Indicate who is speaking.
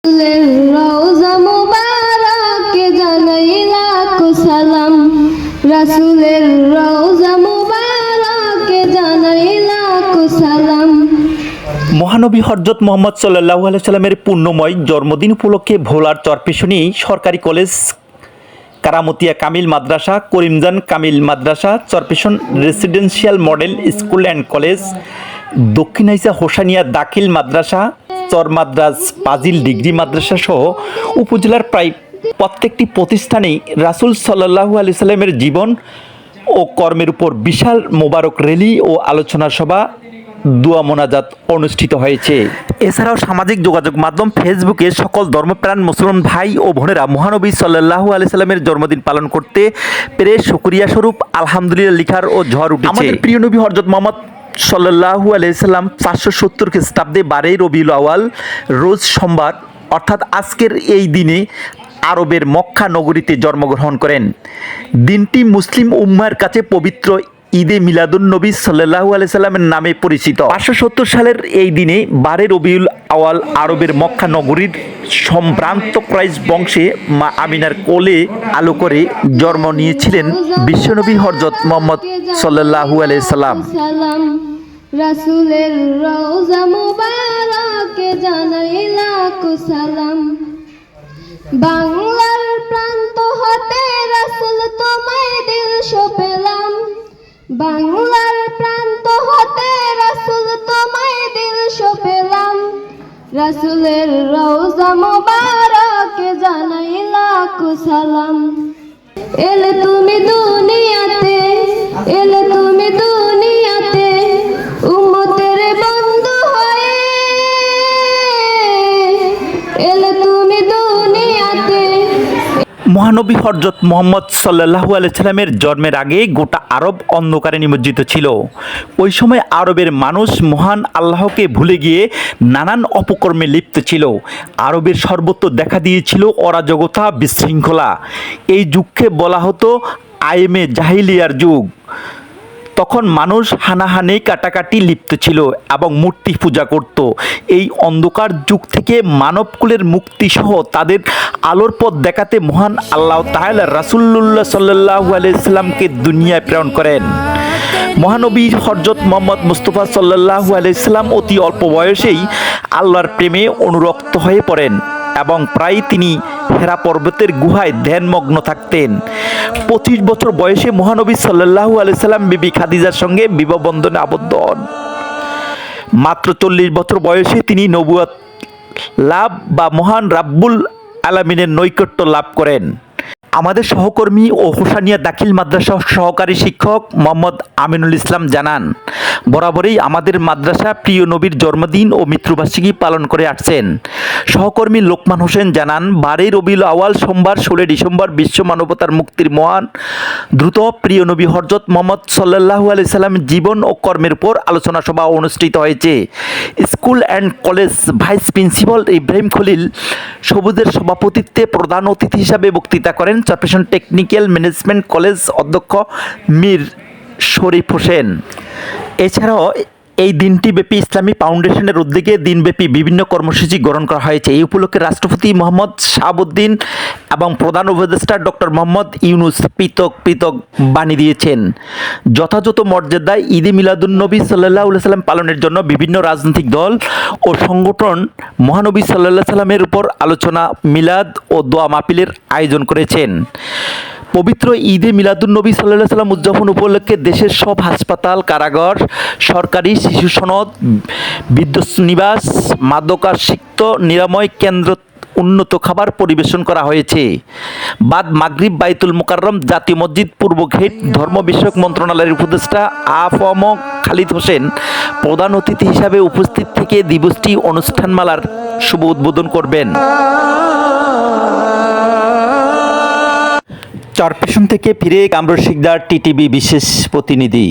Speaker 1: রাসূলের রওজা মুবারকে জানাই লাখো সালাম, রাসূলের রওজা মুবারকে জানাই লাখো সালাম।
Speaker 2: মহানবী হযরত মুহাম্মদ সাল্লাল্লাহু আলাইহি সাল্লামের পুণ্যময় জন্মদিন উপলক্ষে ভোলার চরপেশনী সরকারি কলেজ, কারামতিয়া কামিল মাদ্রাসা, করিমজান কামিল মাদ্রাসা, Charpeshan residential model school and college, Dakshinaisa Hosania দাখিল মাদ্রাসা, চরমাদ্রাজ পাজিল ডিগ্রি মাদ্রাসা সহ উপজেলার প্রায় প্রত্যেকটি প্রতিষ্ঠানেই রাসূল সাল্লাল্লাহু আলাইহি সাল্লামের জীবন ও কর্মের উপর বিশাল মোবারক র্যালি ও আলোচনা সভা, দোয়া মোনাজাত অনুষ্ঠিত হয়েছে। এছাড়াও সামাজিক যোগাযোগ মাধ্যম ফেসবুকে সকল ধর্মপ্রাণ মুসলমান ভাই ও বোনেরা মহানবী সাল্লাল্লাহু আলাইহি সাল্লামের জন্মদিন পালন করতে পেরে শুকরিয়া স্বরূপ আলহামদুলিল্লাহ লিখার ও ঝড় উঠেছে। আমাদের প্রিয় নবী হযরত মুহাম্মদ সাল্লাল্লাহু আলাইহি সাল্লাম 570 খ্রিস্টাব্দে 12 রবিউল আউয়াল রোজ সোমবার অর্থাৎ আজকের এই দিনে আরবের মক্কা নগরীতে জন্মগ্রহণ করেন। দিনটি মুসলিম উম্মাহর কাছে পবিত্র ঈদে মিলাদুন নবী সাল্লাল্লাহু আলাইহি সাল্লামের নামে পরিচিত। 570 সালের এই দিনে 12 রবিউল আউয়াল আরবের মক্কা নগরীর সম্ভ্রান্ত কুরাইশ বংশে মা আমিনার কোলে আলো করে জন্ম নিয়েছিলেন বিশ্বনবী হযরত মুহাম্মদ সাল্লাল্লাহু আলাইহি সাল্লাম।
Speaker 1: রাসূলের রওজা মুবারকে জানাই লাখো সালাম। বাংলার প্রান্ত হতে রাসূল তোমায় দিলশো পেলাম, বাংলার প্রান্ত হতে রাসূল তোমায় দিলশো পেলাম। রাসূলের রওজা মুবারকে জানাই লাখো সালাম। এলে তুমি দুনিয়াতে, এলে তুমি দুনিয়াতে উম্মতের বন্ধু হয়ে, এলে তুমি দুনিয়াতে।
Speaker 2: মহানবী হযরত মুহাম্মদ সাল্লাল্লাহু আলাইহি সাল্লামের জন্মের আগে গোটা আরব অন্ধকারে নিমজ্জিত ছিল। ওই সময় আরবের মানুষ মহান আল্লাহকে ভুলে গিয়ে নানান অপকর্মে লিপ্ত ছিল। আরবের সর্বত্র দেখা দিয়েছিল অরাজকতা, বিশৃঙ্খলা। এই যুগকে বলা হতো আইমে জাহিলিয়ার যুগ। তখন মানুষ হানাহানি কাটাকাটি লিপ্ত ছিল এবং মূর্তি পূজা করত। এই অন্ধকার যুগ থেকে মানবকুলের মুক্তিসহ তাদের আলোর পথ দেখাতে মহান আল্লাহ তাআলা রাসূলুল্লাহ সাল্লাল্লাহু আলাইহি সাল্লামকে দুনিয়ায় প্রেরণ করেন। মহানবী হযরত মুহাম্মদ মুস্তাফা সাল্লাল্লাহু আলাইহি সাল্লাম অতি অল্প বয়সেই আল্লাহর প্রেমে অনুরক্ত হয়ে পড়েন এবং প্রায় তিনি হেরা পর্বতের গুহায় ধ্যানমগ্ন থাকতেন। 25 বছর বয়সে মহানবী সাল্লাল্লাহু আলাইহি সাল্লাম বিবি খাদিজার সঙ্গে বিবাহ বন্ধনে আবদ্ধ হন। মাত্র 40 বছর বয়সে তিনি নবুয়ত লাভ বা মহান রাব্বুল আলামিনের নৈকট্য লাভ করেন। আমাদের সহকর্মী ও হোসানিয়া দাখিল মাদ্রাসার সহকারী শিক্ষক মোহাম্মদ আমিনুল ইসলাম জানান, বরাবরই আমাদের মাদ্রাসা প্রিয় নবীর জন্মদিন ও মৃত্যুবার্ষিকী পালন করে আসছেন। সহকর্মী লোকমান হোসেন জানান, 12 রবিউল আউয়াল সোমবার 16 ডিসেম্বর বিশ্ব মানবতার মুক্তির মহান দ্রুত প্রিয় নবী হযরত মুহাম্মদ সাল্লাল্লাহু আলাইহি সাল্লামের জীবন ও কর্মের উপর আলোচনা সভা অনুষ্ঠিত হয়েছে। School and college vice principal Ibrahim Khalil সবুজের সভাপতিত্বে প্রধান অতিথি হিসাবে বক্তৃতা করেন চরপেশন টেকনিক্যাল ম্যানেজমেন্ট কলেজ অধ্যক্ষ মীর শরীফ হোসেন। এছাড়াও এই দিনটি ব্যাপী ইসলামী ফাউন্ডেশনের উদ্যোগে দিনব্যাপী বিভিন্ন কর্মসূচি গ্রহণ করা হয়েছে। এই উপলক্ষে রাষ্ট্রপতি মোহাম্মদ শাহাবুদ্দিন এবং প্রধান উপদেষ্টা ডক্টর মোহাম্মদ ইউনুস পৃথক পৃথক বাণী দিয়েছেন। যথাযথ মর্যাদায় ঈদে মিলাদুন নবী সাল্লাল্লাহু আলাইহি সাল্লাম পালনের জন্য বিভিন্ন রাজনৈতিক দল ও সংগঠন মহানবী সাল্লাল্লাহু আলাইহি সাল্লামের উপর আলোচনা, মিলাদ ও দোয়া মাহফিলের আয়োজন করেছেন। পবিত্র ঈদে মিলাদুন নবী সাল্লাল্লাহু আলাইহি সাল্লাম উদযাপন উপলক্ষে দেশের সব হাসপাতাল, কারাগার, সরকারি শিশু সনদ, বিদ্যুৎ নিবাস, মাদকাসক্ত নিরাময় কেন্দ্র উন্নত খাবার পরিবেশন করা হয়েছে। বাদ মাগরিব বাইতুল মোকাররম জাতীয় মসজিদ পূর্ব গেট ধর্ম বিষয়ক মন্ত্রণালয়ের উপদেষ্টা আফম খালিদ হোসেন প্রধান অতিথি হিসাবে উপস্থিত থেকে দিবসটি অনুষ্ঠানমালার শুভ উদ্বোধন করবেন। চরপেশন থেকে ফিরে কামরুল শিকদার, টিটিভি বিশেষ প্রতিনিধি।